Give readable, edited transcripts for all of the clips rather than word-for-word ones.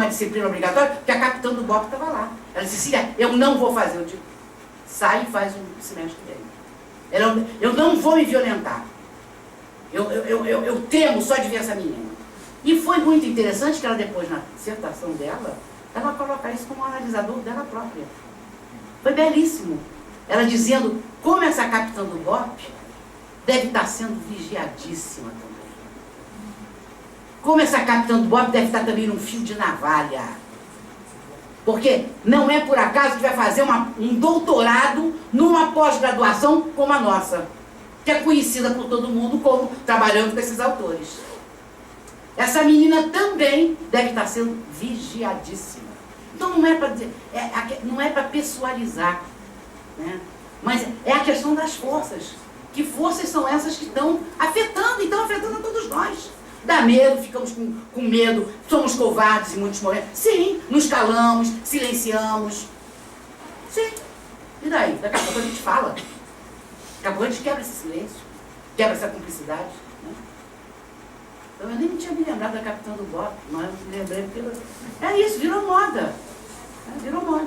uma disciplina obrigatória, porque a capitã do BOP estava lá. Ela disse, Cecília, eu não vou fazer. Eu digo, sai e faz um semestre que vem. Eu não vou me violentar. Eu temo só de ver essa menina. E foi muito interessante que ela depois, na dissertação dela, ela vai colocar isso como um analisador dela própria. Foi belíssimo. Ela dizendo como essa capitã do BOP deve estar sendo vigiadíssima também. Como essa capitã do BOP deve estar também num fio de navalha. Porque não é por acaso que vai fazer um doutorado numa pós-graduação como a nossa, que é conhecida por todo mundo como trabalhando com esses autores. Essa menina também deve estar sendo vigiadíssima. Então não é para dizer, não é para pessoalizar, né? Mas é a questão das forças. Que forças são essas que estão afetando a todos nós? Dá medo, ficamos com medo, somos covardes em muitos momentos. Sim, nos calamos, silenciamos. Sim. E daí? Daqui a pouco a gente fala. Daqui a pouco a gente quebra esse silêncio, quebra essa cumplicidade. Né? Então eu nem tinha me lembrado da capitã do BOP, mas eu me lembrei porque... É isso, virou moda. Virou moda.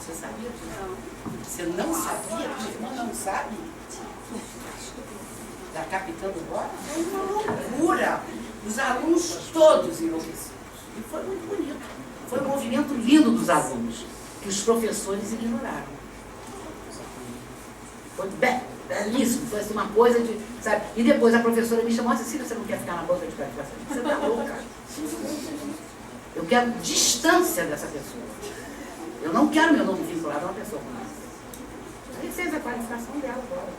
Você sabia disso? Você não sabia? Você não sabe? Da capitã do BOP? Foi uma loucura. Os alunos todos enlouquecidos. E foi muito bonito. Foi um movimento lindo dos alunos, que os professores ignoraram. Foi belíssimo, foi assim uma coisa de, sabe? E depois a professora me chamou, Cecília, você não quer ficar na bolsa de qualificação? Você está louca. Eu quero distância dessa pessoa. Eu não quero meu nome vinculado a uma pessoa como essa. Aí fez a qualificação dela agora.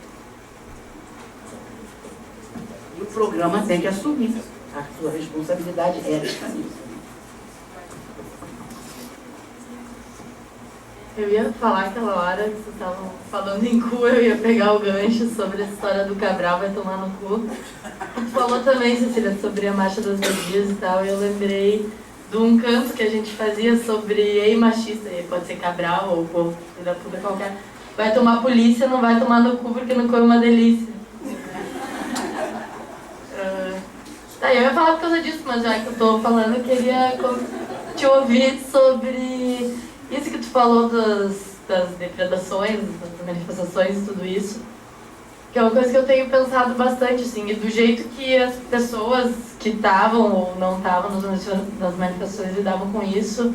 E o programa tem que assumir a sua responsabilidade ética nisso. Eu ia falar aquela hora que vocês estavam falando em cu, eu ia pegar o gancho sobre a história do Cabral vai tomar no cu. Tu falou também, Cecília, sobre a Marcha das Medias e tal, e eu lembrei de um canto que a gente fazia sobre ei machista, pode ser Cabral ou povo da puta qualquer. Vai tomar polícia, não vai tomar no cu porque no cu é uma delícia. Tá, eu ia falar por causa disso, mas já que eu tô falando, eu queria te ouvir sobre isso que tu falou das depredações, das manifestações e tudo isso, que é uma coisa que eu tenho pensado bastante, assim, e do jeito que as pessoas que estavam ou não estavam nas manifestações lidavam com isso,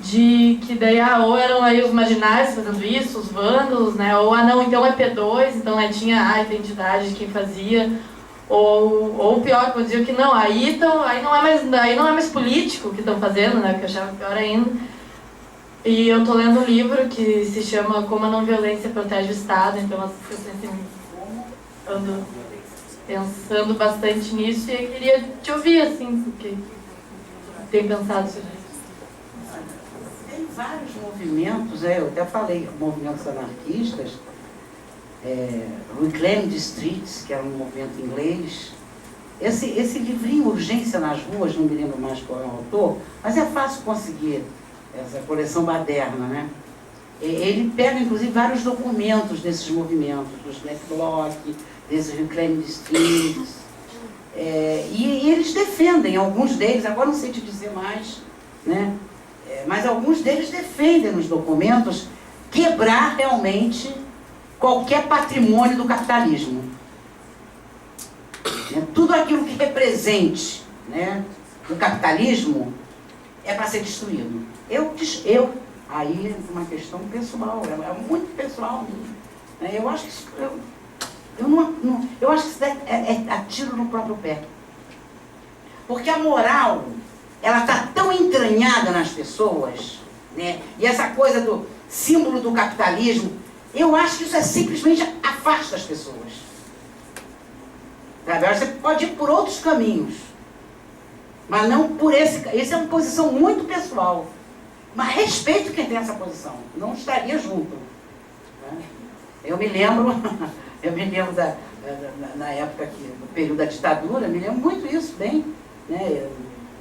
de que daí, ou eram aí os marginais fazendo isso, os vândalos, né, ou, não, então é P2, então tinha a identidade de quem fazia, ou pior, que eu dizia que não, aí não é mais político que estão fazendo, né, que eu achava pior ainda. E eu tô lendo um livro que se chama Como a Não Violência Protege o Estado, então eu ando pensando bastante nisso e eu queria te ouvir, assim, porque tem pensado sobre isso. Tem vários movimentos, eu até falei, movimentos anarquistas, Reclaim the Streets, que era um movimento inglês. Esse livrinho Urgência nas Ruas, não me lembro mais qual é o autor, mas é fácil conseguir. Essa coleção Baderna, né? Ele pega, inclusive, vários documentos desses movimentos, dos Black Bloc, desses Reclaim the Streets, e eles defendem, alguns deles, agora não sei te dizer mais, né? Mas alguns deles defendem nos documentos quebrar realmente qualquer patrimônio do capitalismo. Tudo aquilo que represente, né, o capitalismo é para ser destruído. Aí é uma questão pessoal, é muito pessoal mesmo. Eu acho que isso, eu acho que isso é tiro no próprio pé. Porque a moral, ela está tão entranhada nas pessoas, né? E essa coisa do símbolo do capitalismo, eu acho que isso simplesmente afasta as pessoas. Sabe? Você pode ir por outros caminhos, mas não por esse. Essa é uma posição muito pessoal. Mas respeito quem tem essa posição. Não estaria junto. Né? Eu me lembro na época do período da ditadura, me lembro muito isso, bem. Né?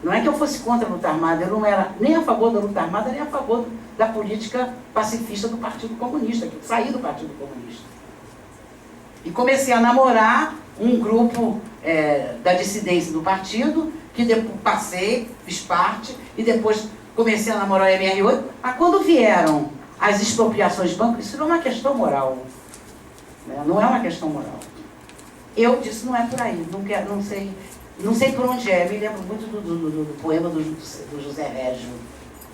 Não é que eu fosse contra a luta armada, eu não era nem a favor da luta armada, nem a favor da política pacifista do Partido Comunista, que saí do Partido Comunista. E comecei a namorar um grupo da dissidência do partido, que depois passei, fiz parte, e depois comecei a namorar a MR8. Mas quando vieram as expropriações de banco, isso não é uma questão moral. Né? Não é uma questão moral. Eu disse, não é por aí, não sei por onde é. Me lembro muito do poema do José Régio.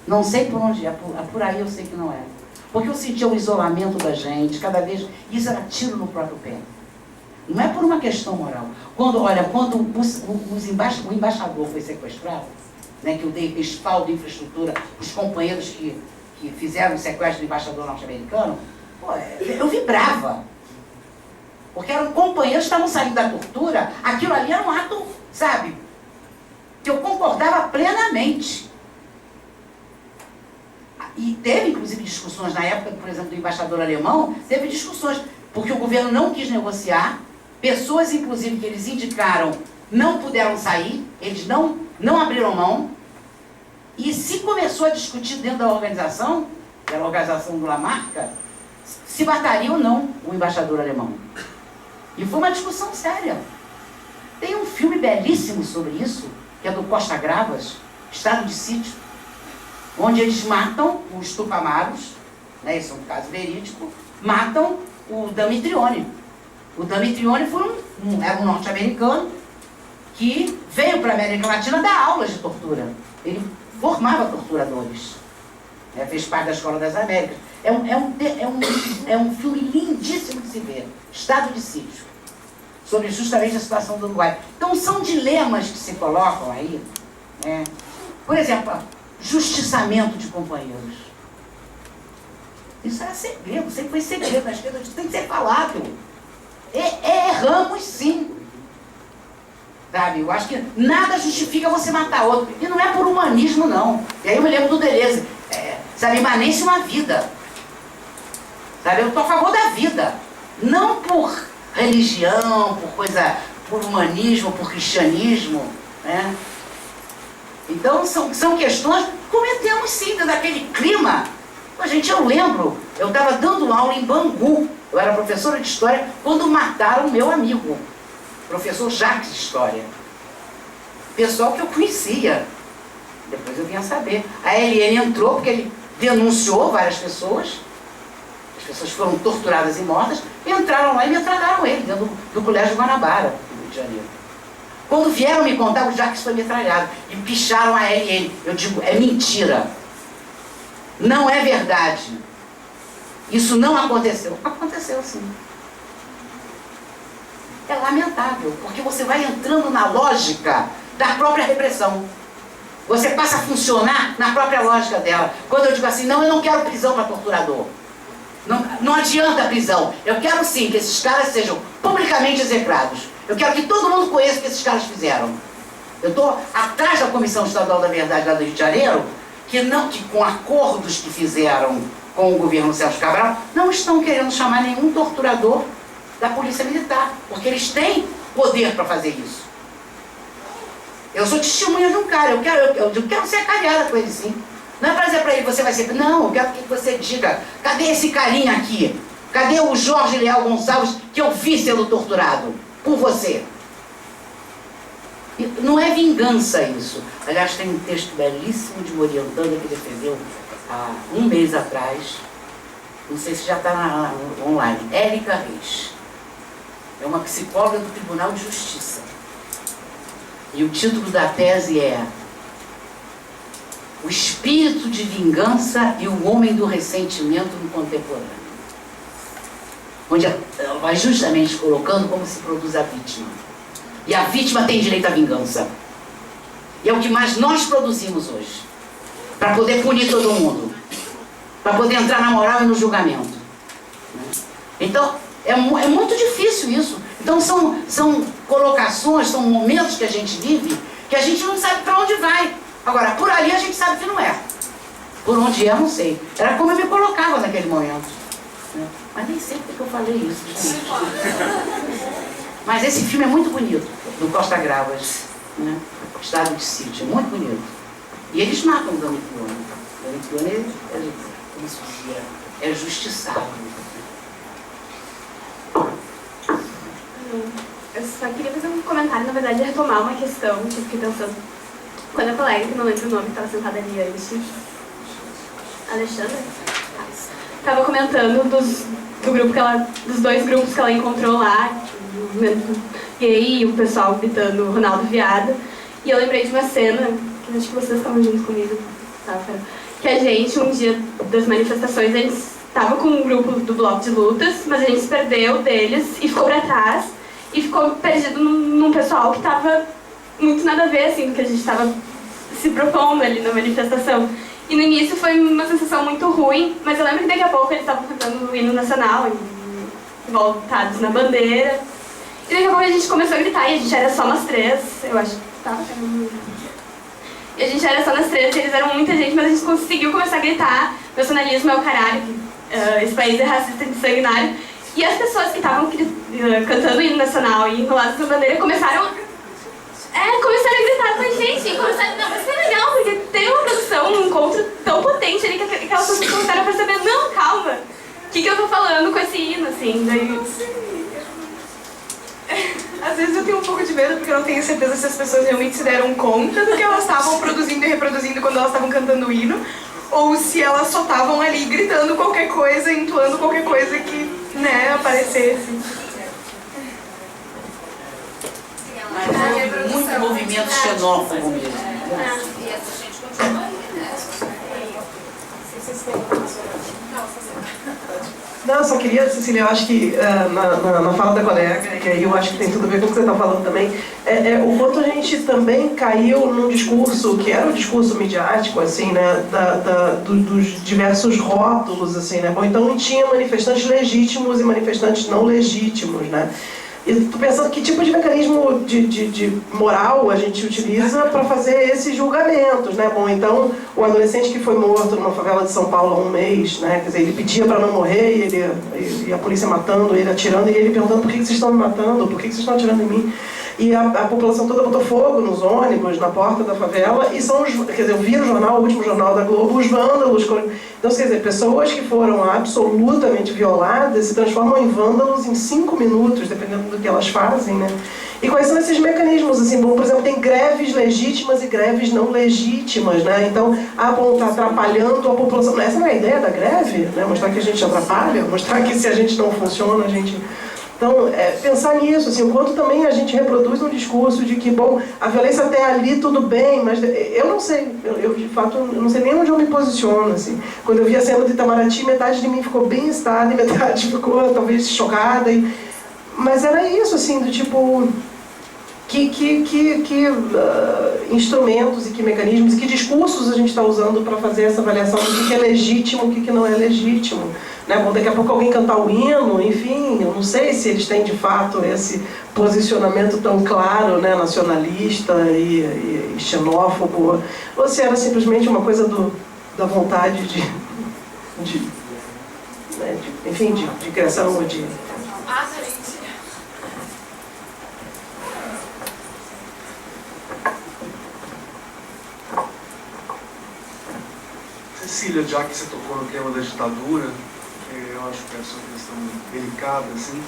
Não sei por onde é, por aí eu sei que não é. Porque eu sentia o isolamento da gente, cada vez, isso era tiro no próprio pé. Não é por uma questão moral. Quando o embaixador foi sequestrado, né, que eu dei respaldo de infraestrutura, os companheiros que fizeram o sequestro do embaixador norte-americano, eu vibrava. Porque eram companheiros que estavam saindo da tortura, aquilo ali era um ato, sabe, que eu concordava plenamente. E teve, inclusive, discussões na época, por exemplo, do embaixador alemão, teve discussões, porque o governo não quis negociar, pessoas, inclusive, que eles indicaram, não puderam sair, eles não abriram mão, e se começou a discutir dentro da organização, que era a organização do Lamarca, se mataria ou não o embaixador alemão. E foi uma discussão séria. Tem um filme belíssimo sobre isso, que é do Costa Gravas, Estado de Sítio, onde eles matam os Tupamaros, né, isso é um caso verídico, matam o Damitrione. O Damitrione era um norte-americano que veio para a América Latina dar aulas de tortura. Ele formava torturadores. Né, fez parte da Escola das Américas. É um filme lindíssimo de se ver, Estado de Sítio, sobre justamente a situação do Uruguai. Então são dilemas que se colocam aí, né? Por exemplo, justiçamento de companheiros. Isso era segredo, sempre foi segredo na esquerda, isso tem que ser falado. Erramos sim. Sabe? Eu acho que nada justifica você matar outro. E não é por humanismo, não. E aí eu me lembro do Deleuze. Sabe, imanência é uma vida. Sabe? Eu estou a favor da vida. Não por religião, por humanismo, por cristianismo. Né? Então, são questões, cometemos sim, dentro daquele clima. Gente, eu lembro, eu estava dando aula em Bangu, eu era professora de História, quando mataram o meu amigo, professor Jacques de História. Pessoal que eu conhecia. Depois eu vinha saber. A LN entrou porque ele denunciou várias pessoas, as pessoas foram torturadas e mortas, entraram lá e metralharam ele, dentro do Colégio Guanabara, no Rio de Janeiro. Quando vieram me contar, o Jacques foi metralhado e picharam a LN. Eu digo, é mentira. Não é verdade. Isso não aconteceu. Aconteceu sim. É lamentável, porque você vai entrando na lógica da própria repressão. Você passa a funcionar na própria lógica dela. Quando eu digo assim, não, eu não quero prisão para torturador. Não adianta a prisão. Eu quero sim que esses caras sejam publicamente execrados. Eu quero que todo mundo conheça o que esses caras fizeram. Eu estou atrás da Comissão Estadual da Verdade lá do Rio de Janeiro, que com acordos que fizeram com o governo Celso Cabral, não estão querendo chamar nenhum torturador da Polícia Militar, porque eles têm poder para fazer isso. Eu sou testemunha de um cara, eu quero ser acalhada com ele sim. Não é para dizer para ele, você vai ser... Não, eu quero que você diga, cadê esse carinha aqui? Cadê o Jorge Leal Gonçalves que eu vi sendo torturado por você? E não é vingança isso. Aliás, tem um texto belíssimo de uma orientanda que defendeu há um mês atrás, não sei se já está online, Érica Reis. É uma psicóloga do Tribunal de Justiça. E o título da tese é O Espírito de Vingança e o Homem do Ressentimento no Contemporâneo. Onde ela vai justamente colocando como se produz a vítima. E a vítima tem direito à vingança. E é o que mais nós produzimos hoje. Para poder punir todo mundo. Para poder entrar na moral e no julgamento. Então, é muito difícil isso. Então, são colocações, são momentos que a gente vive, que a gente não sabe para onde vai. Agora, por ali a gente sabe que não é. Por onde é, não sei. Era como eu me colocava naquele momento. Né? Mas nem sei porque eu falei isso. Gente. Mas esse filme é muito bonito, do Costa Gravas. Né? Estado de Sítio, é muito bonito. E eles matam o Damitrione. O Damitrione como se dizia, é justiçado. Eu só queria fazer um comentário, na verdade, retomar uma questão que eu fiquei pensando. Quando a colega, que não lembro o nome, que estava sentada ali antes, Alexandra, estava comentando do grupo que ela, dos 2 grupos que ela encontrou lá, o movimento gay e o pessoal gritando Ronaldo viado. E eu lembrei de uma cena, que acho que vocês estavam juntos comigo, tá? Que a gente, um dia das manifestações, a gente estava com um grupo do Bloco de Lutas, mas a gente se perdeu deles e ficou para trás e ficou perdido num pessoal que estava muito nada a ver, assim, do que a gente estava se propondo ali na manifestação. E no início foi uma sensação muito ruim, mas eu lembro que daqui a pouco eles estavam cantando o hino nacional, voltados na bandeira. E daqui a pouco a gente começou a gritar, e a gente era só nós 3, eu acho que estava. E a gente era só nós 3, eles eram muita gente, mas a gente conseguiu começar a gritar: nacionalismo é o caralho, esse país é racista e sanguinário. E as pessoas que estavam cantando o hino nacional e enroladas na bandeira começaram a gritar com a gente. E começaram, não, mas foi legal, porque teve uma produção, um encontro tão potente ali que aquelas pessoas começaram a perceber: não, calma, o que eu tô falando com esse hino, assim. Daí... Às vezes eu tenho um pouco de medo, porque eu não tenho certeza se as pessoas realmente se deram conta do que elas estavam produzindo e reproduzindo quando elas estavam cantando o hino, ou se elas só estavam ali gritando qualquer coisa, entoando qualquer coisa que, né, aparecesse. Mas houve muito movimento xenófobo mesmo. E essa gente continua aí, né? Não, eu só queria, Cecília, eu acho que na fala da colega, e aí eu acho que tem tudo a ver com o que você está falando também, o quanto a gente também caiu num discurso, que era um discurso midiático, assim, né, dos diversos rótulos, assim, né, bom, então tinha manifestantes legítimos e manifestantes não legítimos, né. E tô pensando que tipo de mecanismo de moral a gente utiliza para fazer esses julgamentos, né? Bom, então, o adolescente que foi morto numa favela de São Paulo há um mês, né? Quer dizer, ele pedia para não morrer e a polícia matando ele, atirando, e ele perguntando: por que vocês estão me matando? Por que vocês estão atirando em mim? E a população toda botou fogo nos ônibus, na porta da favela, e são os, quer dizer, eu vi no jornal, o último jornal da Globo, os vândalos. Então, quer dizer, pessoas que foram absolutamente violadas se transformam em vândalos em 5 minutos, dependendo do que elas fazem, né? E quais são esses mecanismos? Assim, bom, por exemplo, tem greves legítimas e greves não legítimas, né? Então, bom, está atrapalhando a população. Essa não é a ideia da greve, né? Mostrar que a gente atrapalha, mostrar que se a gente não funciona, a gente... Então, pensar nisso, assim, o quanto também a gente reproduz um discurso de que, bom, a violência até ali tudo bem, mas eu não sei, eu de fato eu não sei nem onde eu me posiciono, assim. Quando eu vi a cena de Itamaraty, metade de mim ficou bem excitada e metade ficou talvez chocada, mas era isso, assim, do tipo... Que instrumentos e que mecanismos e que discursos a gente está usando para fazer essa avaliação do que é legítimo e o que não é legítimo. Né? Bom, daqui a pouco alguém cantar o hino, enfim, eu não sei se eles têm de fato esse posicionamento tão claro, né, nacionalista e xenófobo, ou se era simplesmente uma coisa da vontade enfim, de criação ou de... Cecília, já que você tocou no tema da ditadura, que eu acho que é uma questão delicada, assim,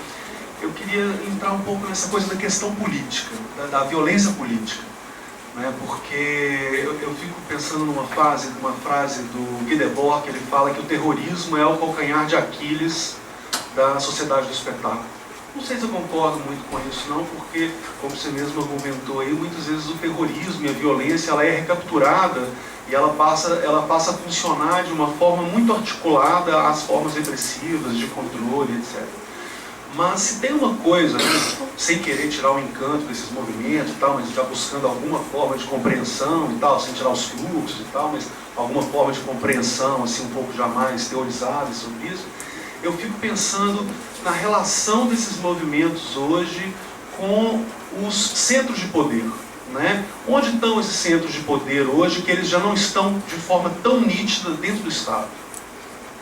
eu queria entrar um pouco nessa coisa da questão política, da violência política, né? Porque eu fico pensando numa frase do Guy Debord, que ele fala que o terrorismo é o calcanhar de Aquiles da sociedade do espetáculo. Não sei se eu concordo muito com isso, não, porque, como você mesmo argumentou aí, muitas vezes o terrorismo e a violência ela é recapturada e ela passa a funcionar de uma forma muito articulada às formas repressivas, de controle, etc. Mas se tem uma coisa, né, sem querer tirar o encanto desses movimentos e tal, mas já buscando alguma forma de compreensão e tal, sem tirar os fluxos e tal, mas alguma forma de compreensão assim, um pouco já mais teorizada sobre isso, eu fico pensando na relação desses movimentos hoje com os centros de poder. Né? Onde estão esses centros de poder hoje que eles já não estão de forma tão nítida dentro do Estado?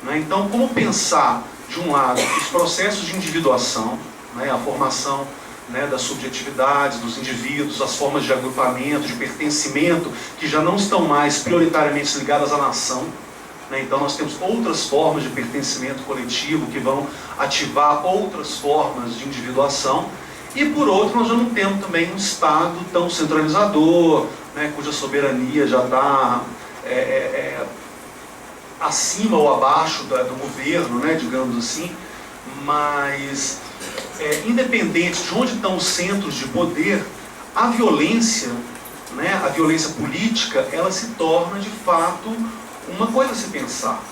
Né? Então, como pensar, de um lado, os processos de individuação, né? A formação, né, das subjetividades dos indivíduos, as formas de agrupamento, de pertencimento, que já não estão mais prioritariamente ligadas à nação. Né? Então, nós temos outras formas de pertencimento coletivo que vão ativar outras formas de individuação. E por outro, nós já não temos também um Estado tão centralizador, né, cuja soberania já está acima ou abaixo do governo, né, digamos assim. Mas, independente de onde estão os centros de poder, a violência, né, a violência política, ela se torna de fato uma coisa a se pensar,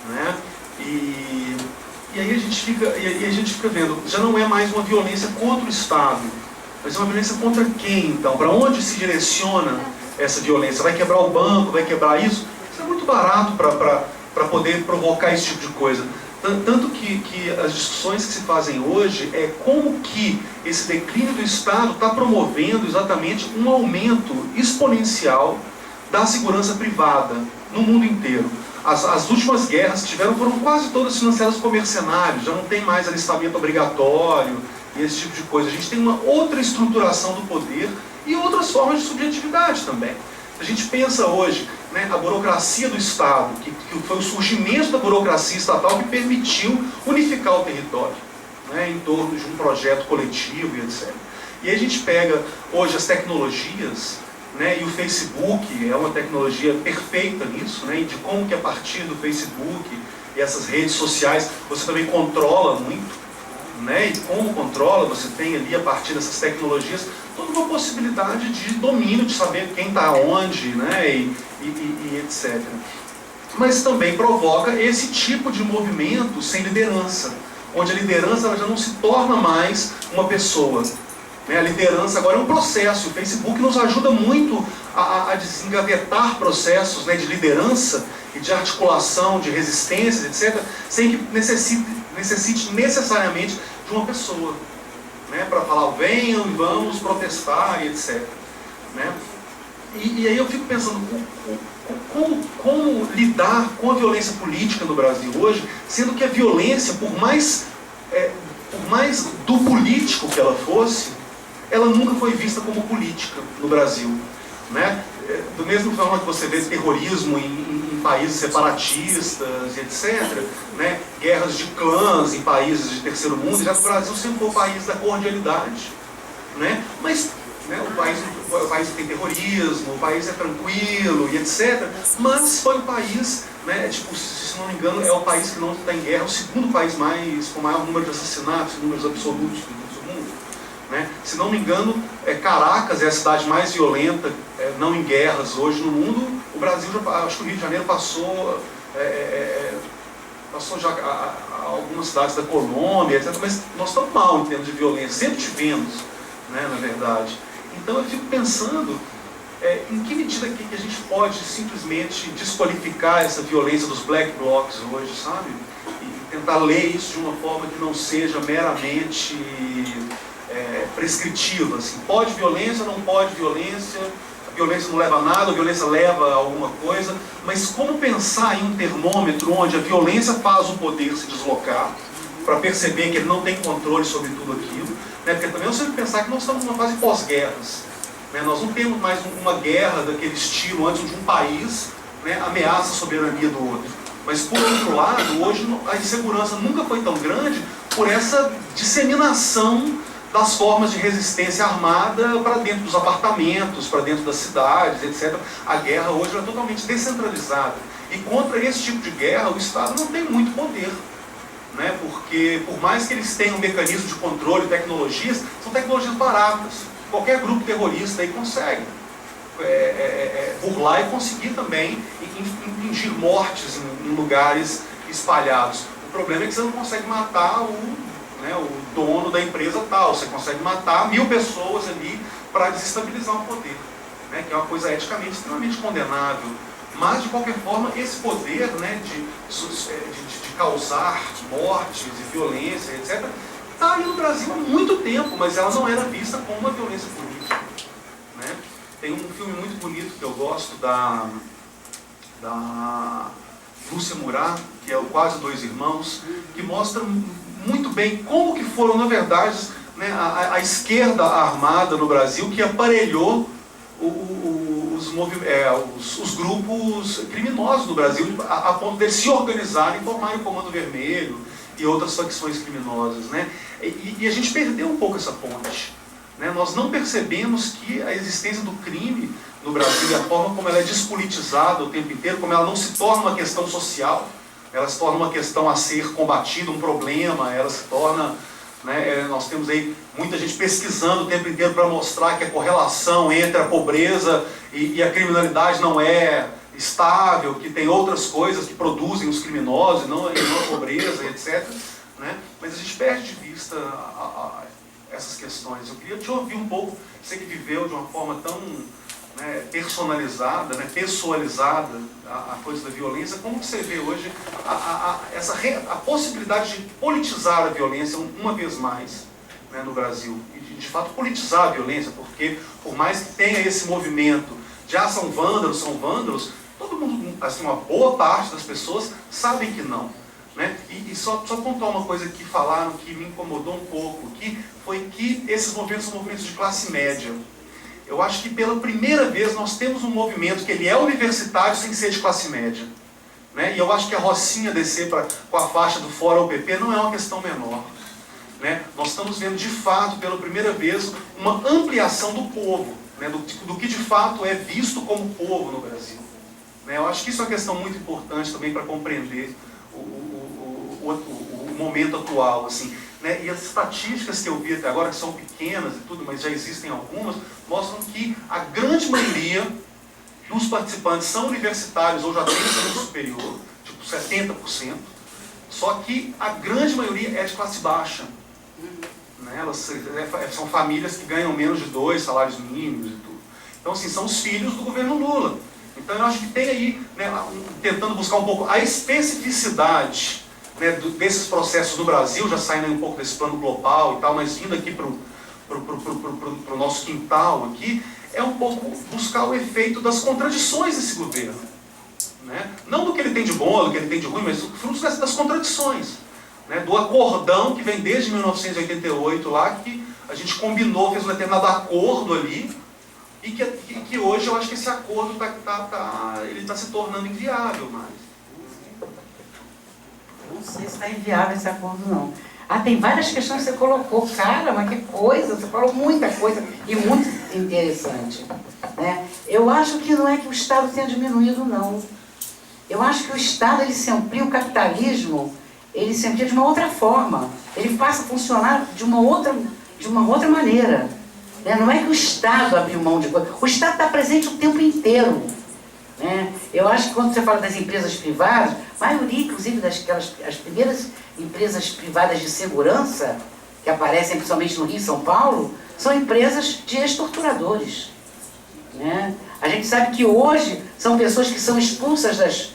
né? E aí a gente fica vendo, já não é mais uma violência contra o Estado, mas é uma violência contra quem, então? Para onde se direciona essa violência? Vai quebrar o banco? Vai quebrar isso? Isso é muito barato para poder provocar esse tipo de coisa. Tanto que as discussões que se fazem hoje é como que esse declínio do Estado está promovendo exatamente um aumento exponencial da segurança privada no mundo inteiro. As últimas guerras que tiveram foram quase todas financiadas por mercenários, já não tem mais alistamento obrigatório e esse tipo de coisa. A gente tem uma outra estruturação do poder e outras formas de subjetividade também. A gente pensa hoje, né, a burocracia do Estado, que foi o surgimento da burocracia estatal que permitiu unificar o território, né, em torno de um projeto coletivo e etc. E aí a gente pega hoje as tecnologias, né, e o Facebook é uma tecnologia perfeita nisso, né, e de como que a partir do Facebook e essas redes sociais você também controla muito, né, e como controla, você tem ali a partir dessas tecnologias toda uma possibilidade de domínio, de saber quem está onde, né, e etc. Mas também provoca esse tipo de movimento sem liderança, onde a liderança ela já não se torna mais uma pessoa. A liderança agora é um processo. O Facebook nos ajuda muito a desengavetar processos, né, de liderança e de articulação, de resistências, etc., sem que necessite necessariamente de uma pessoa, né, para falar venham e vamos protestar e etc. Né? E aí eu fico pensando como lidar com a violência política no Brasil hoje, sendo que a violência, por mais do político que ela fosse, ela nunca foi vista como política no Brasil, né? Do mesmo forma que você vê terrorismo em países separatistas, etc., né? Guerras de clãs em países de terceiro mundo, já o Brasil sempre foi o país da cordialidade, né? Mas, né, o país tem terrorismo, o país é tranquilo e etc., mas foi o país, né, tipo, se não me engano, é o país que não está em guerra, é o segundo país com maior número de assassinatos, números absolutos do mundo. Né? Se não me engano, Caracas é a cidade mais violenta, não em guerras hoje no mundo. O Brasil, acho que o Rio de Janeiro passou já a algumas cidades da Colômbia, etc. Mas nós estamos mal em termos de violência, sempre tivemos, né, na verdade. Então eu fico pensando em que medida que a gente pode simplesmente desqualificar essa violência dos black blocs hoje, sabe? E tentar ler isso de uma forma que não seja meramente prescritiva, assim, pode violência, não pode violência, a violência não leva a nada, a violência leva a alguma coisa, mas como pensar em um termômetro onde a violência faz o poder se deslocar, para perceber que ele não tem controle sobre tudo aquilo, né? Porque também eu sempre pensar que nós estamos numa fase pós-guerras, né? Nós não temos mais uma guerra daquele estilo antes de um país, né, ameaça a soberania do outro. Mas, por outro lado, hoje a insegurança nunca foi tão grande por essa disseminação das formas de resistência armada para dentro dos apartamentos, para dentro das cidades, etc. A guerra hoje é totalmente descentralizada. E contra esse tipo de guerra, o Estado não tem muito poder. Né? Porque, por mais que eles tenham um mecanismo de controle, tecnologias, são tecnologias baratas. Qualquer grupo terrorista aí consegue burlar e conseguir também infligir mortes em lugares espalhados. O problema é que você não consegue matar o dono da empresa tal, você consegue matar 1000 pessoas ali para desestabilizar o poder, né, que é uma coisa eticamente extremamente condenável. Mas, de qualquer forma, esse poder, né, de causar mortes e violência, etc., está aí no Brasil há muito tempo, mas ela não era vista como uma violência política. Né? Tem um filme muito bonito que eu gosto, da Lúcia Murat, que é o Quase Dois Irmãos, que mostra muito bem como que foram, na verdade, né, a esquerda armada no Brasil que aparelhou os grupos criminosos no Brasil, a ponto de se organizarem, formarem o Comando Vermelho e outras facções criminosas, né? E a gente perdeu um pouco essa ponte, né? Nós não percebemos que a existência do crime no Brasil e a forma como ela é despolitizada o tempo inteiro, como ela não se torna uma questão social, ela se torna uma questão a ser combatida, um problema, ela se torna... Né, nós temos aí muita gente pesquisando o tempo inteiro para mostrar que a correlação entre a pobreza e a criminalidade não é estável, que tem outras coisas que produzem os criminosos, não a pobreza, etc. Né? Mas a gente perde de vista essas questões. Eu queria te ouvir um pouco, você que viveu de uma forma tão, né, personalizada, né, pessoalizada a coisa da violência, como que você vê hoje a possibilidade de politizar a violência uma vez mais, né, no Brasil? E de fato politizar a violência, porque por mais que tenha esse movimento de são vândalos, todo mundo, assim, uma boa parte das pessoas sabem que não. Né? E só pontuar uma coisa que falaram que me incomodou um pouco, que foi que esses movimentos são movimentos de classe média. Eu acho que pela primeira vez nós temos um movimento que ele é universitário sem ser de classe média. Né? E eu acho que a Rocinha descer com a faixa do Fora UPP não é uma questão menor. Né? Nós estamos vendo de fato, pela primeira vez, uma ampliação do povo, né? do que de fato é visto como povo no Brasil. Né? Eu acho que isso é uma questão muito importante também para compreender o momento atual, assim, né? E as estatísticas que eu vi até agora, que são pequenas e tudo, mas já existem algumas, mostram que a grande maioria dos participantes são universitários ou já têm ensino superior, tipo 70%, só que a grande maioria é de classe baixa. Né? São famílias que ganham menos de 2 salários mínimos e tudo. Então, assim, são os filhos do governo Lula. Então, eu acho que tem aí, né, tentando buscar um pouco a especificidade, né, desses processos do Brasil, já saindo aí um pouco desse plano global e tal, mas vindo aqui para o nosso quintal aqui, é um pouco buscar o efeito das contradições desse governo. Né? Não do que ele tem de bom, do que ele tem de ruim, mas frutos das contradições. Né? Do acordão que vem desde 1988 lá, que a gente combinou, fez um determinado acordo ali, e que hoje eu acho que esse acordo está se tornando inviável mais. Não sei se está inviável esse acordo, não. Tem várias questões que você colocou. Cara, mas que coisa! Você falou muita coisa e muito interessante. Né? Eu acho que não é que o Estado tenha diminuído, não. Eu acho que o Estado, ele se amplia, o capitalismo, ele se amplia de uma outra forma. Ele passa a funcionar de uma outra maneira. Né? Não é que o Estado abriu mão de coisa. O Estado está presente o tempo inteiro. Né? Eu acho que quando você fala das empresas privadas, a maioria, inclusive, as primeiras empresas privadas de segurança, que aparecem principalmente no Rio e São Paulo, são empresas de ex-torturadores. Né? A gente sabe que hoje são pessoas que são expulsas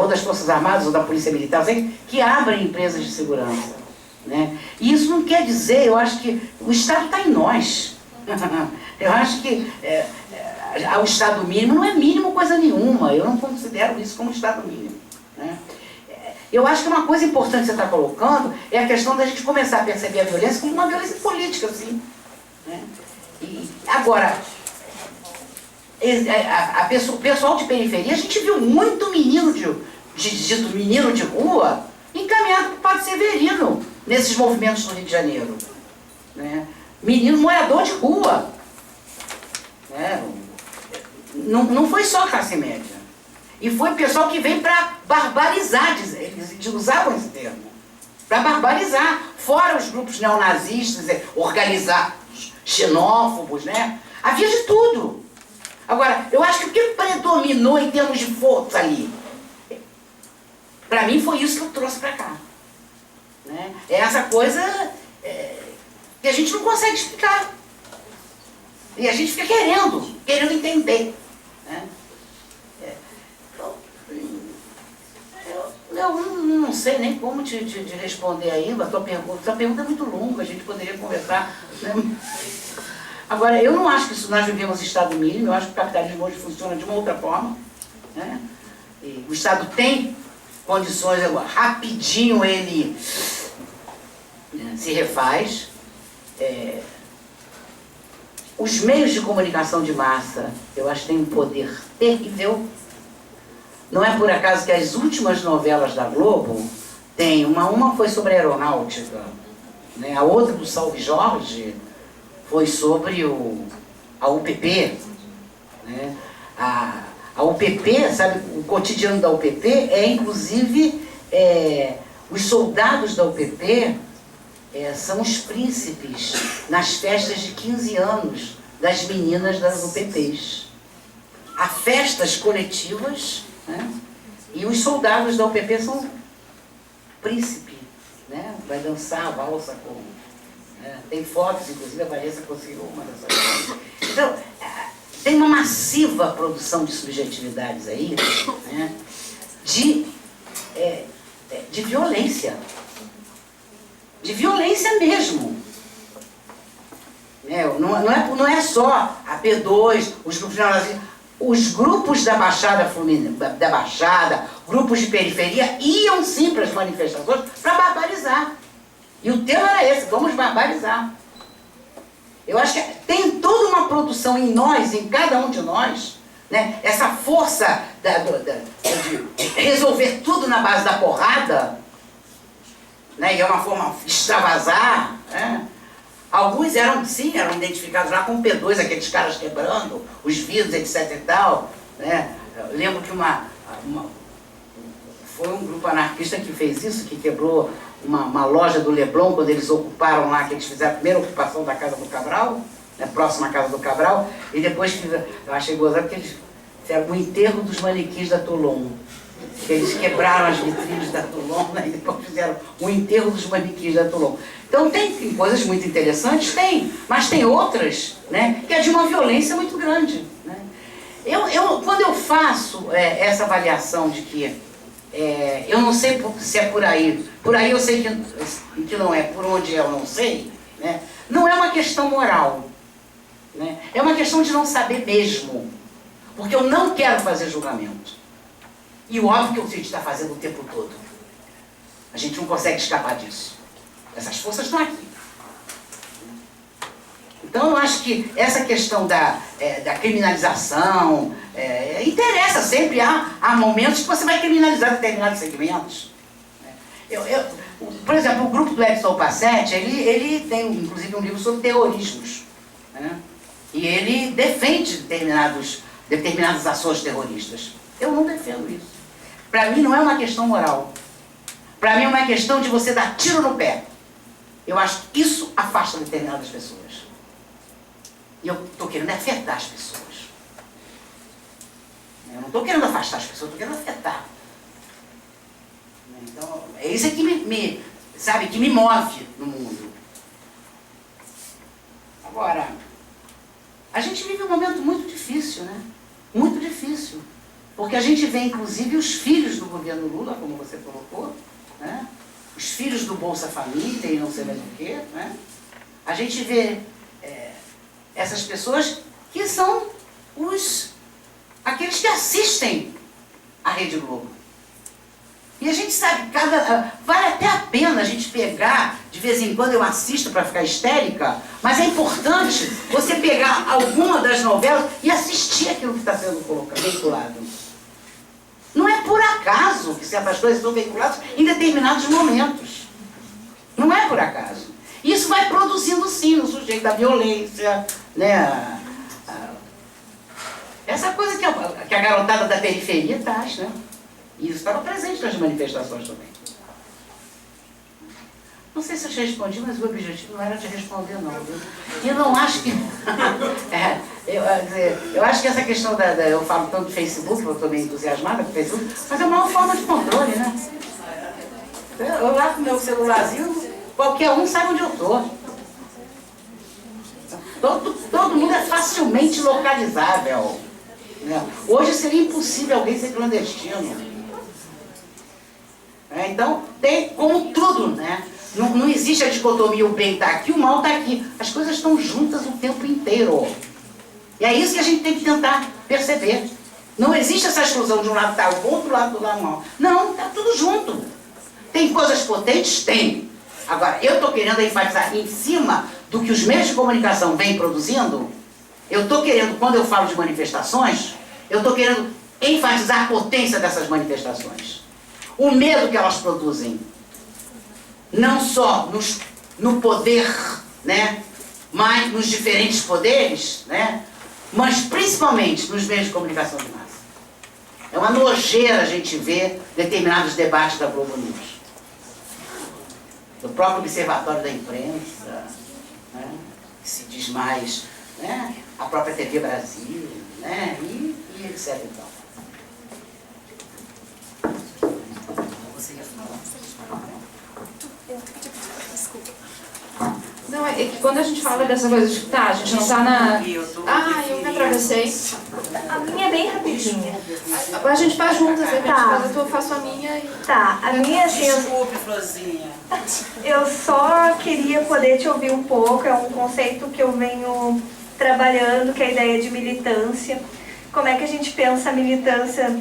ou das Forças Armadas ou da Polícia Militar, que abrem empresas de segurança. Né? E isso não quer dizer, eu acho que o Estado está em nós. Eu acho que o Estado mínimo não é mínimo coisa nenhuma. Eu não considero isso como Estado mínimo. Né? Eu acho que uma coisa importante que você está colocando é a questão da gente começar a perceber a violência como uma violência política, assim. Né? E, agora, o pessoal de periferia, a gente viu muito menino menino de rua encaminhado para o Padre Severino nesses movimentos no Rio de Janeiro. Né? Menino morador de rua. Né? Não foi só classe média. E foi pessoal que veio para barbarizar, eles usavam esse termo, para barbarizar, fora os grupos neonazistas, organizados, xenófobos, né? Havia de tudo. Agora, eu acho que o que predominou em termos de força ali, para mim foi isso que eu trouxe para cá. Né? É essa coisa que a gente não consegue explicar. E a gente fica querendo entender. Né? Eu não sei nem como te responder ainda a tua pergunta. Tua pergunta é muito longa, a gente poderia conversar. Né? Agora, eu não acho que nós vivemos Estado mínimo, eu acho que o capitalismo hoje funciona de uma outra forma. Né? E o Estado tem condições, rapidinho ele se refaz. Os meios de comunicação de massa, eu acho que têm um poder terrível. Não é por acaso que as últimas novelas da Globo Tem. Uma foi sobre a aeronáutica, né? A outra do Salve Jorge foi sobre a UPP, né? A UPP, sabe, o cotidiano da UPP é, inclusive, os soldados da UPP são os príncipes nas festas de 15 anos das meninas das UPPs. Há festas coletivas, né? E os soldados da UPP são príncipe, né? Vai dançar a valsa com... né? Tem fotos, inclusive, a Vanessa conseguiu uma dessas fotos. Então, tem uma massiva produção de subjetividades aí, né? de violência. De violência mesmo. Não é só a P2, os grupos da Baixada Fluminense, da Baixada, grupos de periferia, iam sim para as manifestações para barbarizar. E o tema era esse, vamos barbarizar. Eu acho que tem toda uma produção em nós, em cada um de nós, né? Essa força de resolver tudo na base da porrada, né? E é uma forma de extravasar, né? Alguns eram identificados lá com P2, aqueles caras quebrando os vidros, etc e tal, né? Eu lembro que foi um grupo anarquista que fez isso, que quebrou uma loja do Leblon, quando eles ocuparam lá, que eles fizeram a primeira ocupação da Casa do Cabral, né, próxima à Casa do Cabral, e depois, eu achei gozado, porque eles fizeram o enterro dos manequins da Toulon. Eles quebraram as vitrines da Toulon, né, e depois fizeram o enterro dos manequins da Toulon. Então tem coisas muito interessantes, mas tem outras, né, que é de uma violência muito grande, né. Quando eu faço essa avaliação de que eu não sei se é por aí eu sei que não é, por onde eu não sei, né? Não é uma questão moral, né? É uma questão de não saber mesmo, porque eu não quero fazer julgamento. E o óbvio que o gente está fazendo o tempo todo. A gente não consegue escapar disso. Essas forças estão aqui. Então eu acho que essa questão da criminalização interessa sempre. Há momentos que você vai criminalizar determinados segmentos. Por exemplo, o grupo do Edson Passetti, ele tem inclusive um livro sobre terrorismos, né? E ele defende determinadas ações terroristas. Eu não defendo isso. Para mim não é uma questão moral. Para mim é uma questão de você dar tiro no pé. Eu acho que isso afasta determinadas pessoas. E eu estou querendo afetar as pessoas. Eu não estou querendo afastar as pessoas, estou querendo afetar. Então, é isso que me move no mundo. Agora, a gente vive um momento muito difícil, né? Muito difícil. Porque a gente vê, inclusive, os filhos do governo Lula, como você colocou, né? Os filhos do Bolsa Família e não sei mais o quê, né? A gente vê essas pessoas que são aqueles que assistem à Rede Globo. E a gente sabe, vale até a pena a gente pegar, de vez em quando eu assisto para ficar histérica, mas é importante você pegar alguma das novelas e assistir aquilo que está sendo veiculado. Não é por acaso que certas coisas são veiculadas em determinados momentos. Não é por acaso. Isso vai produzindo, sim, no sujeito da violência, né? Essa coisa que a garotada da periferia traz, né? E isso estava presente nas manifestações também. Não sei se eu te respondi, mas o objetivo não era te responder, não. E eu não acho que... eu acho que essa questão eu falo tanto do Facebook, eu estou meio entusiasmada com o Facebook, mas é uma nova forma de controle, né? Eu lá com o meu celularzinho, qualquer um sabe onde eu estou. Todo mundo é facilmente localizável, né? Hoje seria impossível alguém ser clandestino. Então, tem como tudo, né? Não existe a dicotomia, o bem está aqui, o mal está aqui. As coisas estão juntas o tempo inteiro. E é isso que a gente tem que tentar perceber. Não existe essa exclusão de um lado está o bom, do lado o mal. Não, está tudo junto. Tem coisas potentes? Tem. Agora, eu estou querendo enfatizar em cima do que os meios de comunicação vêm produzindo. Eu estou querendo, quando eu falo de manifestações, eu estou querendo enfatizar a potência dessas manifestações. O medo que elas produzem. não só no poder, né, mas nos diferentes poderes, né, mas principalmente nos meios de comunicação de massa. É uma nojeira a gente ver determinados debates da Globo News, do próprio Observatório da Imprensa, né, que se diz mais, né, a própria TV Brasil, né, e etc. Então. Você ia falar? Não, é que quando a gente fala dessa coisa de a gente não tá na... eu me atravessei. A minha é bem rapidinha. A gente faz juntas, aí Tá. eu faço a minha e... Tá, a minha assim, Desculpe, Florzinha. eu só queria poder te ouvir um pouco, é um conceito que eu venho trabalhando, que é a ideia de militância. Como é que a gente pensa a militância?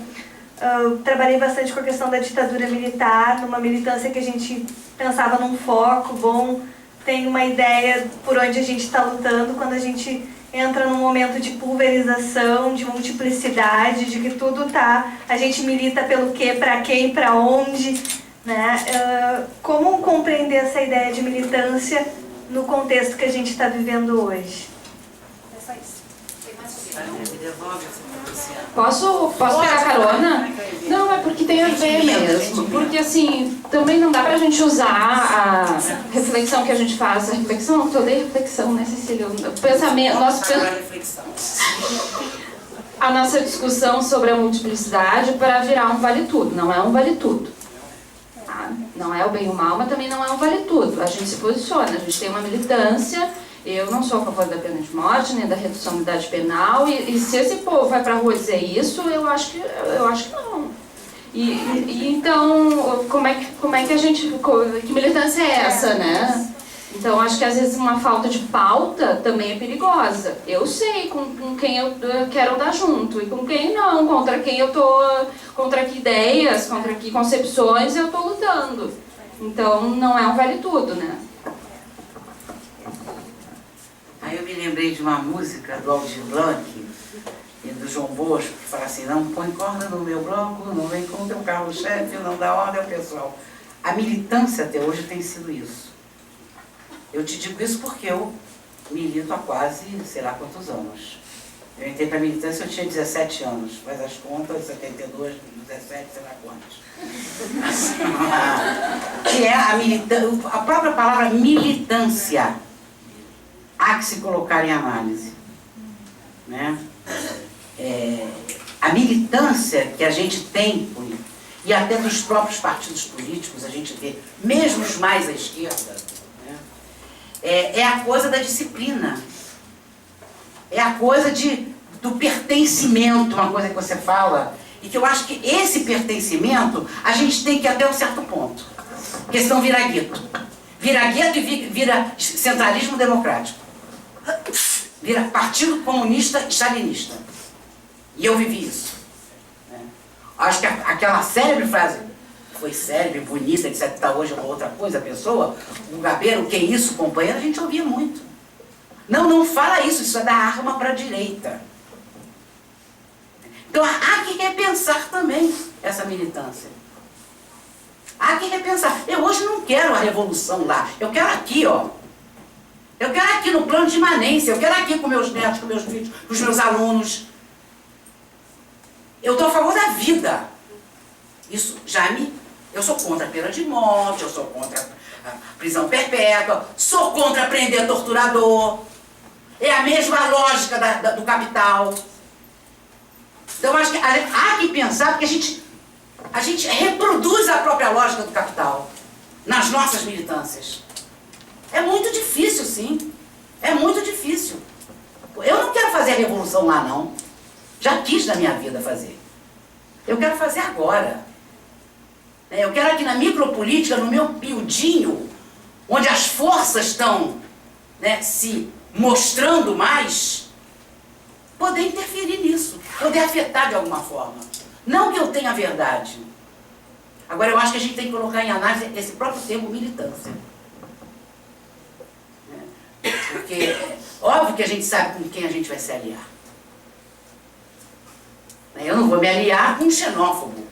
Eu trabalhei bastante com a questão da ditadura militar, numa militância que a gente pensava num foco bom, tem uma ideia por onde a gente está lutando, quando a gente entra num momento de pulverização, de multiplicidade, de que tudo tá, a gente milita pelo quê, para quem, para onde, né? Como compreender essa ideia de militância no contexto que a gente está vivendo hoje? É só isso. Me devolve essa Luciana. Posso pegar carona? Não, é porque tem a ver mesmo. Porque assim, também não dá pra gente usar a reflexão que a gente faz. A reflexão, eu odeio reflexão, né, Cecília? O pensamento, a nossa discussão sobre a multiplicidade para virar um vale-tudo. Não é um vale-tudo. Tá? Não é o bem e o mal, mas também não é um vale-tudo. A gente se posiciona, a gente tem uma militância. Eu não sou a favor da pena de morte, nem da redução da idade penal, e se esse povo vai pra rua dizer isso, eu acho que não. E então, como é que a gente, que militância é essa, né? Então, acho que às vezes uma falta de pauta também é perigosa. Eu sei com quem eu quero andar junto, e com quem não, contra quem eu tô, contra que ideias, contra que concepções eu tô lutando. Então, não é um vale tudo, né? Aí eu me lembrei de uma música do Aldir Blanc e do João Bosco, que fala assim: não põe corda no meu bloco, não vem com o teu carro-chefe, não dá ordem ao pessoal. A militância até hoje tem sido isso. Eu te digo isso porque eu milito há quase, sei lá quantos anos. Eu entrei para a militância, eu tinha 17 anos, faz as contas, 72, 17, sei lá quantos. Que é a militância, a própria palavra militância. Há que se colocar em análise, né? A militância que a gente tem, e até dos próprios partidos políticos, a gente vê, mesmo os mais à esquerda, né? É a coisa da disciplina, é a coisa do pertencimento, uma coisa que você fala, e que eu acho que esse pertencimento a gente tem que ir até um certo ponto, porque senão vira gueto. Vira gueto e vira centralismo democrático. Vira partido comunista e stalinista. E eu vivi isso. Né? Acho que aquela célebre frase, foi célebre, bonita, etc. Tá hoje é uma outra coisa, a pessoa, o Gabeira, o que é isso, companheiro, a gente ouvia muito. Não fala isso, isso é dar arma para a direita. Então há que repensar também essa militância. Há que repensar. Eu hoje não quero a revolução lá, eu quero aqui, ó. Eu quero aqui no plano de imanência, eu quero aqui com meus netos, com meus filhos, com os meus alunos. Eu estou a favor da vida. Isso eu sou contra a pena de morte, eu sou contra a prisão perpétua, sou contra prender torturador. É a mesma lógica do capital. Então acho que há que pensar, porque a gente reproduz a própria lógica do capital nas nossas militâncias. É muito difícil, sim. É muito difícil. Eu não quero fazer a revolução lá, não. Já quis na minha vida fazer. Eu quero fazer agora. Eu quero aqui na micropolítica, no meu miudinho, onde as forças estão, né, se mostrando mais, poder interferir nisso, poder afetar de alguma forma. Não que eu tenha a verdade. Agora, eu acho que a gente tem que colocar em análise esse próprio termo militância. Porque óbvio que a gente sabe com quem a gente vai se aliar. Eu não vou me aliar com um xenófobo.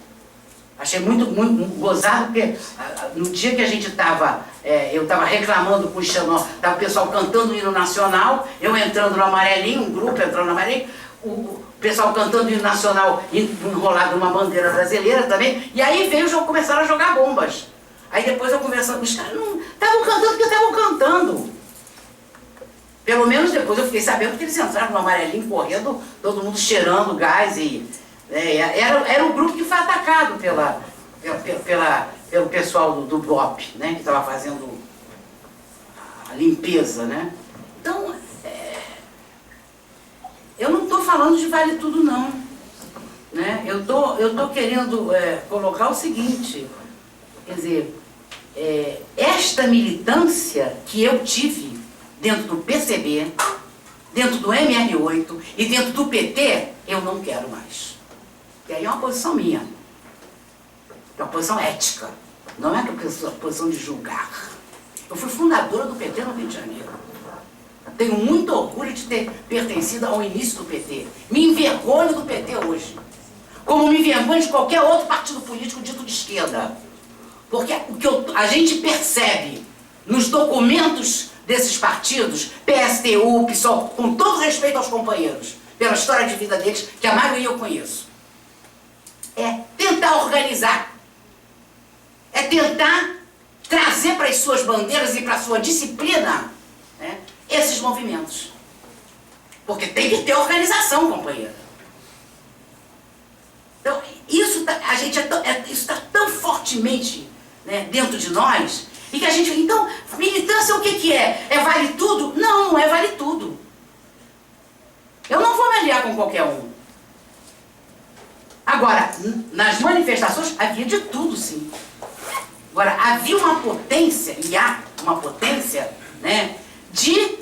Achei muito gozado, porque no dia que a gente estava, eu estava reclamando com o Xanó, estava o pessoal cantando o hino nacional, eu entrando no amarelinho, um grupo entrando no amarelinho, o pessoal cantando o hino nacional enrolado numa bandeira brasileira também, e aí começaram a jogar bombas. Aí depois eu conversando com os caras, não estavam cantando porque estavam cantando. Pelo menos depois eu fiquei sabendo que eles entraram no amarelinho correndo, todo mundo cheirando gás e... era o grupo que foi atacado pelo pessoal do BOP, né, que estava fazendo a limpeza, né? Então, eu não estou falando de vale tudo não, né? Eu tô querendo colocar o seguinte, quer dizer, esta militância que eu tive dentro do PCB, dentro do MR8 e dentro do PT, eu não quero mais. E aí é uma posição minha. É uma posição ética. Não é uma posição de julgar. Eu fui fundadora do PT no Rio de Janeiro. Tenho muito orgulho de ter pertencido ao início do PT. Me envergonho do PT hoje. Como me envergonho de qualquer outro partido político dito de esquerda. Porque o que a gente percebe nos documentos desses partidos, PSTU, PSOL, com todo respeito aos companheiros, pela história de vida deles, que a maioria eu conheço, é tentar organizar, é tentar trazer para as suas bandeiras e para a sua disciplina, né, esses movimentos. Porque tem que ter organização, companheira. Então, isso está tão fortemente, né, dentro de nós, e que a gente... Então, militância o que é? É vale tudo? Não, não é vale tudo. Eu não vou me aliar com qualquer um. Agora, nas manifestações havia de tudo, sim. Agora, havia uma potência, e há uma potência, né, de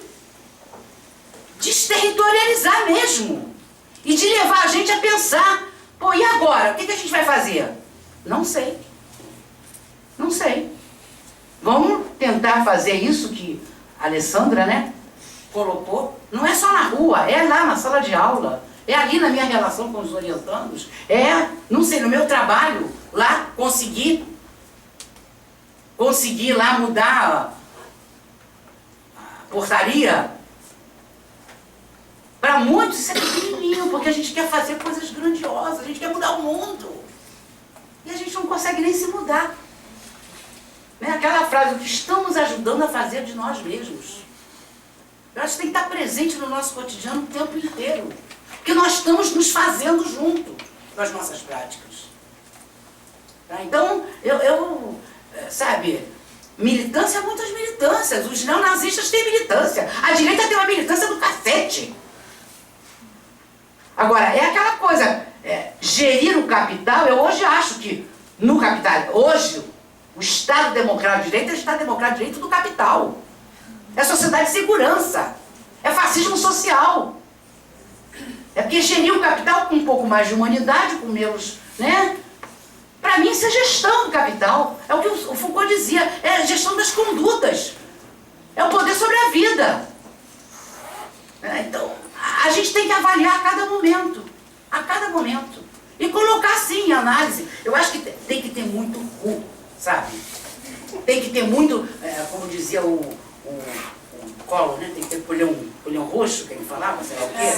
desterritorializar mesmo. E de levar a gente a pensar, pô, e agora? O que a gente vai fazer? Não sei. Não sei. Vamos tentar fazer isso que a Alessandra, né, colocou. Não é só na rua, é lá na sala de aula. É ali na minha relação com os orientandos. Não sei, no meu trabalho, lá, conseguir lá mudar a portaria. Para muitos isso é pequenininho, porque a gente quer fazer coisas grandiosas, a gente quer mudar o mundo. E a gente não consegue nem se mudar. Né? Aquela frase, o que estamos ajudando a fazer de nós mesmos. Eu acho que tem que estar presente no nosso cotidiano o tempo inteiro. Porque nós estamos nos fazendo junto com as nossas práticas. Tá? Então, sabe, militância, muitas militâncias. Os neonazistas têm militância. A direita tem uma militância do cacete. Agora, é aquela coisa, gerir o capital, eu hoje acho que no capital, hoje, o Estado Democrático de Direito é o Estado Democrático de Direito do capital. É sociedade de segurança. É fascismo social. É porque gerir o capital com um pouco mais de humanidade, com menos, né? Para mim isso é gestão do capital. É o que o Foucault dizia, é a gestão das condutas. É o poder sobre a vida. Então, a gente tem que avaliar a cada momento. A cada momento. E colocar sim em análise. Eu acho que tem que ter muito sabe? Tem que ter muito, como dizia o Collor, né? Tem que ter polhão roxo, que ele falava, sei lá o quê.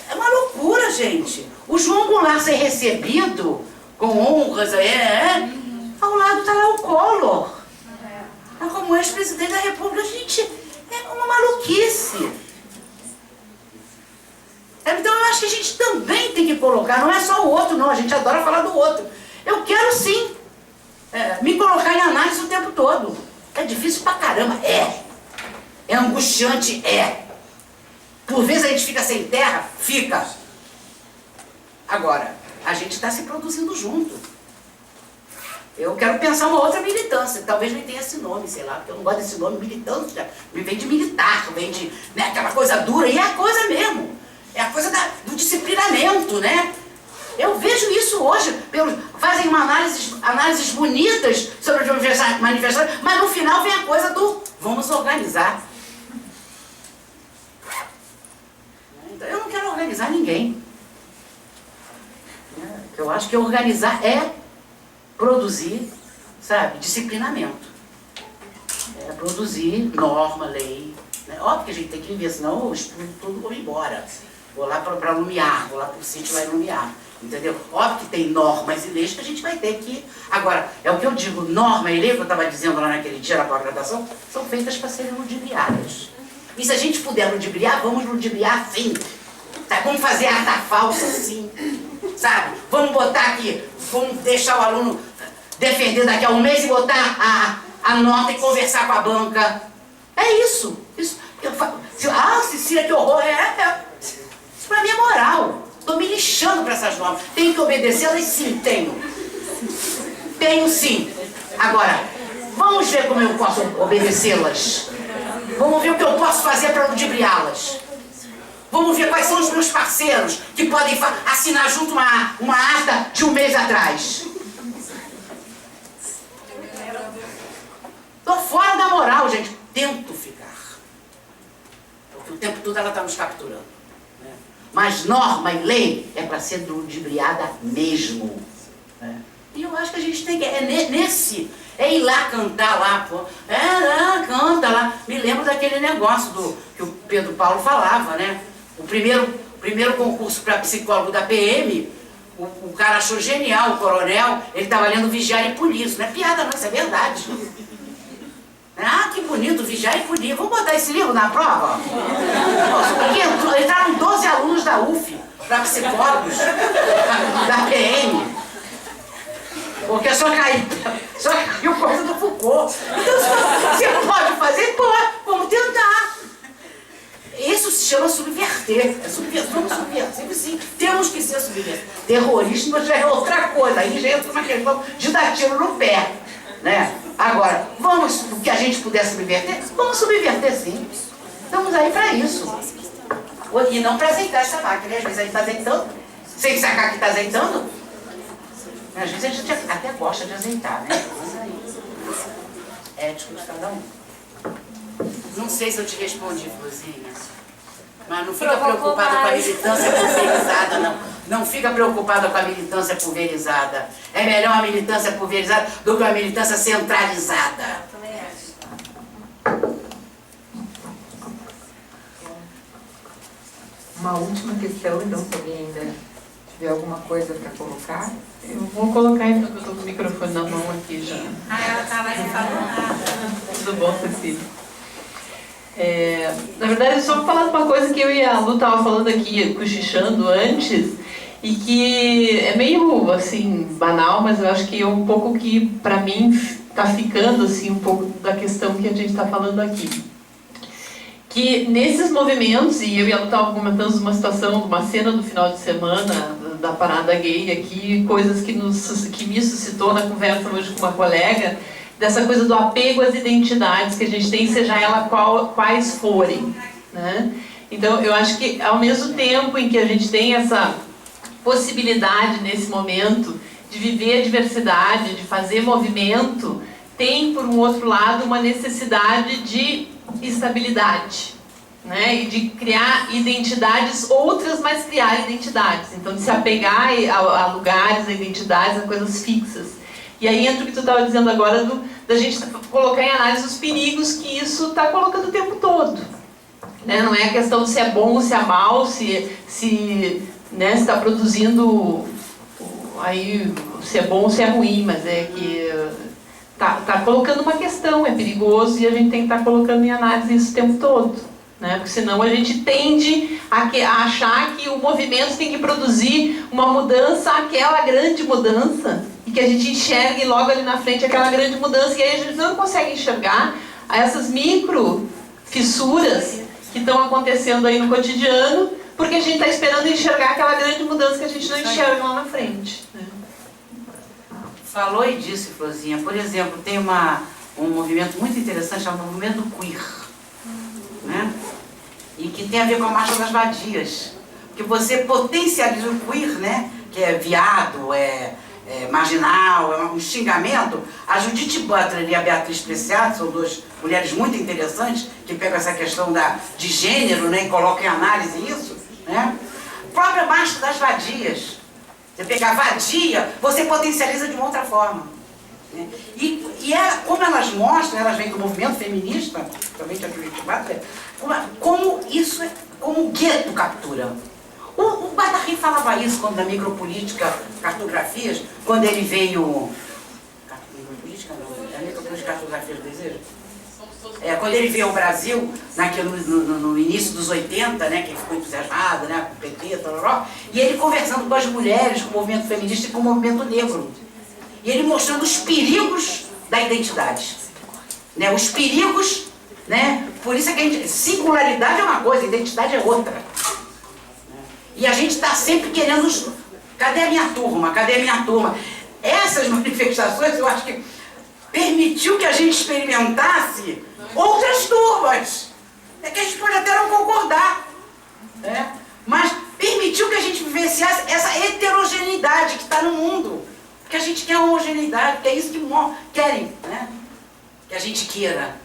É uma loucura, gente. O João Goulart ser recebido com honras, ao lado está lá o Collor. Como ex-presidente da República, gente, é uma maluquice. Então eu acho que a gente também tem que colocar, não é só o outro, não, a gente adora falar do outro. Eu quero sim me colocar em análise o tempo todo. É difícil pra caramba, é angustiante, por vezes a gente fica sem terra, fica. Agora, a gente está se produzindo junto. Eu quero pensar uma outra militância, talvez nem tenha esse nome, sei lá, porque eu não gosto desse nome, militância, vem de militar, vem de, né, aquela coisa dura, e é a coisa mesmo, é a coisa do disciplinamento, né? Eu vejo isso hoje, fazem análises bonitas sobre as manifestações, mas no final vem a coisa do vamos organizar. Então eu não quero organizar ninguém. Eu acho acho que organizar é produzir, sabe, disciplinamento. É produzir norma, lei. Né? Óbvio que a gente tem que viver, senão eu estudo tudo e vou embora. Vou lá para Lumiar, vou lá para o sítio lá em Lumiar. Entendeu? Óbvio que tem normas e leis que a gente vai ter que... Agora, é o que eu digo, norma e lei, que eu estava dizendo lá naquele dia na pós-graduação, são feitas para serem ludibriadas. E se a gente puder ludibriar, vamos ludibriar sim. Tá? Vamos fazer ata falsa sim. Sabe? Vamos botar aqui, vamos deixar o aluno defender daqui a um mês e botar a nota e conversar com a banca. É isso. Cecília, que horror. Isso pra mim é moral. Estou me lixando para essas normas. Tenho que obedecê-las? Sim, tenho. Tenho sim. Agora, vamos ver como eu posso obedecê-las. Vamos ver o que eu posso fazer para ludibriá-las. Vamos ver quais são os meus parceiros que podem assinar junto uma ata de um mês atrás. Estou fora da moral, gente. Tento ficar. Porque o tempo todo ela está nos capturando. Né? Mas norma e lei é para ser ludibriada mesmo. Né? E eu acho que a gente tem que... É ir lá cantar lá, pô. Canta lá. Me lembro daquele negócio que o Pedro Paulo falava, né? O primeiro concurso para psicólogo da PM, o cara achou genial, o coronel, ele estava lendo Vigiar e Punir. Isso não é piada não, isso é verdade. Ah, que bonito, Vigiar e Punir. Vamos botar esse livro na prova? Porque entraram 12 alunos da UF para psicólogos da PM. Porque só caiu coisa do Foucault. Então, você pode fazer? Pode. Vamos tentar. Isso se chama subverter. Somos subversivos, sim. Temos que ser subversivos. Terrorismo já é outra coisa. Aí já entra uma questão de dar tiro no pé. Né? Agora, o que a gente puder subverter, vamos subverter, sim. Estamos aí para isso. E não para azeitar essa máquina. Às vezes a gente está azeitando, sem sacar que está azeitando. Às vezes a gente até gosta de azeitar, né? Ético de cada um. Não sei se eu te respondi, Fluzinha, mas não fica preocupada com a militância pulverizada, não. Não fica preocupada com a militância pulverizada. É melhor a militância pulverizada do que a militância centralizada. Uma última questão, então, se alguém ainda tiver alguma coisa para colocar. Eu vou colocar, então, que eu estou com o microfone na mão aqui já. Ela estava aí falando. Tudo bom, Cecília? Na verdade, só falar de uma coisa que eu e a Lu estavam falando aqui, cochichando antes, e que é meio, assim, banal, mas eu acho que é um pouco que, para mim, está ficando, assim, um pouco da questão que a gente está falando aqui. Que nesses movimentos, e eu e a Lu estavam comentando uma situação, uma cena do final de semana, da parada gay aqui, coisas que me suscitou na conversa hoje com uma colega, dessa coisa do apego às identidades que a gente tem, seja ela quais forem, né? Então, eu acho que ao mesmo tempo em que a gente tem essa possibilidade nesse momento de viver a diversidade, de fazer movimento, tem, por um outro lado, uma necessidade de estabilidade, né? E de criar identidades outras, mas criar identidades. Então, de se apegar a lugares, a identidades, a coisas fixas. E aí entra o que tu estava dizendo agora, da gente colocar em análise os perigos que isso está colocando o tempo todo. Né? Não é a questão de se é bom ou se é mal, se está produzindo, aí, se é bom ou se é ruim, mas é que tá colocando uma questão, é perigoso e a gente tem que estar colocando em análise isso o tempo todo. Né? Porque senão a gente tende a achar que o movimento tem que produzir uma mudança, aquela grande mudança, e que a gente enxergue logo ali na frente aquela grande mudança, e aí a gente não consegue enxergar essas micro fissuras que estão acontecendo aí no cotidiano, porque a gente está esperando enxergar aquela grande mudança que a gente não enxerga lá na frente. Né? Falou e disse, Flozinha. Por exemplo, tem um movimento muito interessante, chamado movimento queer. Né? E que tem a ver com a Marcha das Vadias. Que você potencializa o queer, né? Que é viado, é marginal, é um xingamento. A Judith Butler e a Beatriz Preciado são duas mulheres muito interessantes que pegam essa questão de gênero, né, e colocam em análise isso. Né? A própria Marcha das Vadias. Você pegar vadia, você potencializa de uma outra forma. Né? Como elas mostram, elas vêm do movimento feminista, principalmente a Judith Butler, como isso é, como o gueto captura. O Guattari falava isso quando na micropolítica, cartografias, quando ele veio... Micropolítica não, é micropolítica, cartografia do desejo? Quando ele veio ao Brasil, no início dos 80, né, que ficou entusiasmado, né, com o PT, e ele conversando com as mulheres, com o movimento feminista e com o movimento negro. E ele mostrando os perigos da identidade. Né, os perigos, né, por isso é que singularidade é uma coisa, identidade é outra. E a gente está sempre querendo... Cadê a minha turma? Cadê a minha turma? Essas manifestações, eu acho que permitiu que a gente experimentasse outras turmas. É que a gente pode até não concordar. Né? Mas permitiu que a gente vivenciasse essa heterogeneidade que está no mundo. Porque a gente quer homogeneidade, porque é isso que querem, né? Que a gente queira.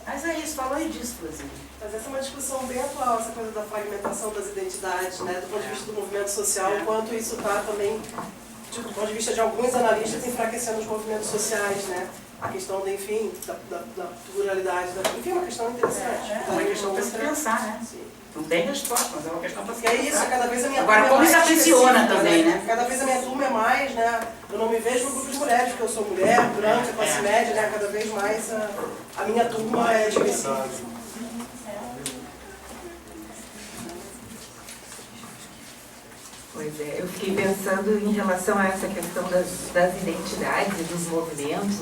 Mas é isso, falou aí disso, por exemplo. Mas essa é uma discussão bem atual, essa coisa da fragmentação das identidades, né, do ponto de vista do movimento social, o quanto isso está também, do ponto de vista de alguns analistas, enfraquecendo os movimentos sociais, né? A questão, enfim, da pluralidade, enfim, uma questão interessante. É uma questão para se pensar, né? Sim. Não tem resposta, mas é uma questão para se pensar. É isso, cada vez a minha Agora, turma como é mais isso aprisiona também, né? né? Cada vez a minha turma é mais, né? Eu não me vejo no grupo de mulheres, porque eu sou mulher, branca, classe média, né? Cada vez mais a minha turma é específica. Pois é, eu fiquei pensando em relação a essa questão das identidades e dos movimentos,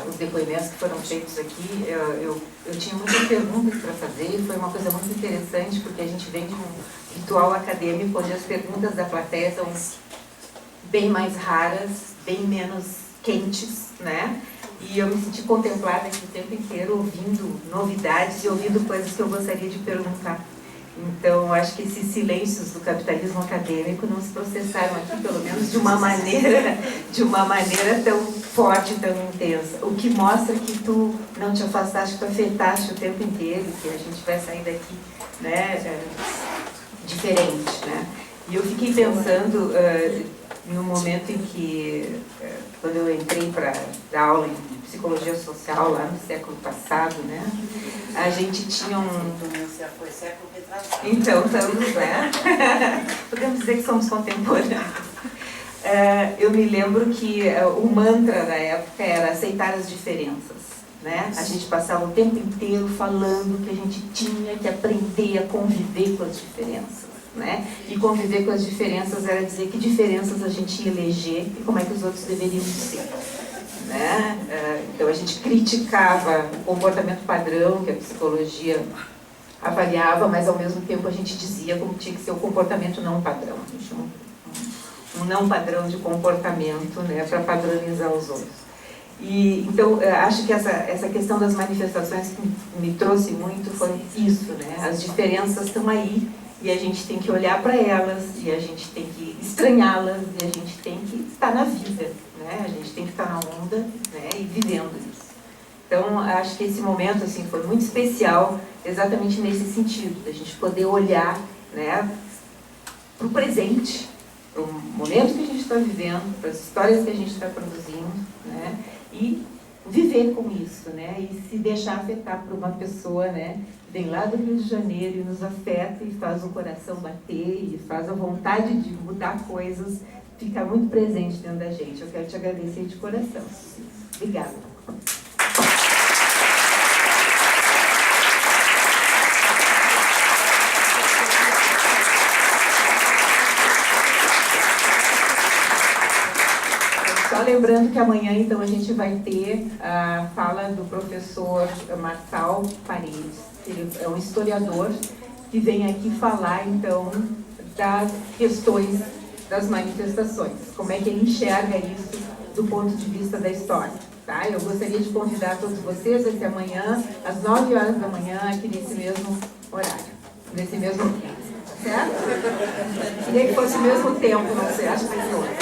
os depoimentos que foram feitos aqui. Eu tinha muitas perguntas para fazer e foi uma coisa muito interessante, porque a gente vem de um ritual acadêmico onde as perguntas da plateia são bem mais raras, bem menos quentes, né? E eu me senti contemplada aqui o tempo inteiro, ouvindo novidades e ouvindo coisas que eu gostaria de perguntar. Então, acho que esses silêncios do capitalismo acadêmico não se processaram aqui, pelo menos de uma maneira tão forte, tão intensa. O que mostra que tu não te afastaste, tu afetaste o tempo inteiro, que a gente vai sair daqui, né, diferente, né? E eu fiquei pensando no momento em que, quando eu entrei para dar aula em psicologia social lá no século passado, né? A gente tinha Foi século retrasado. Então, estamos, né? Podemos dizer que somos contemporâneos. Eu me lembro que o mantra da época era aceitar as diferenças, né? A gente passava o tempo inteiro falando que a gente tinha que aprender a conviver com as diferenças, né? E conviver com as diferenças era dizer que diferenças a gente ia eleger e como é que os outros deveriam ser. Né? Então a gente criticava o comportamento padrão que a psicologia avaliava, mas ao mesmo tempo a gente dizia como tinha que ser o comportamento não padrão. A gente chama um não padrão de comportamento, né, para padronizar os outros. E então acho que essa questão das manifestações que me trouxe muito foi isso, né? As diferenças estão aí e a gente tem que olhar para elas e a gente tem que estranhá-las e a gente tem que estar na vida. Né? A gente tem que estar na onda, né, e vivendo isso. Então, acho que esse momento assim, foi muito especial, exatamente nesse sentido, da gente poder olhar, né, para o presente, para o momento que a gente está vivendo, para as histórias que a gente está produzindo, né, e viver com isso, né, e se deixar afetar por uma pessoa, né, que vem lá do Rio de Janeiro e nos afeta e faz o coração bater e faz a vontade de mudar coisas, fica muito presente dentro da gente. Eu quero te agradecer de coração. Obrigada. Só lembrando que amanhã, então, a gente vai ter a fala do professor Marçal Paredes. Ele é um historiador que vem aqui falar, então, das questões das manifestações, como é que ele enxerga isso do ponto de vista da história, tá? Eu gostaria de convidar todos vocês até amanhã, às 9 horas da manhã, aqui nesse mesmo horário, nesse mesmo tempo, certo? Queria que fosse o mesmo tempo, não sei, acho que foi hoje.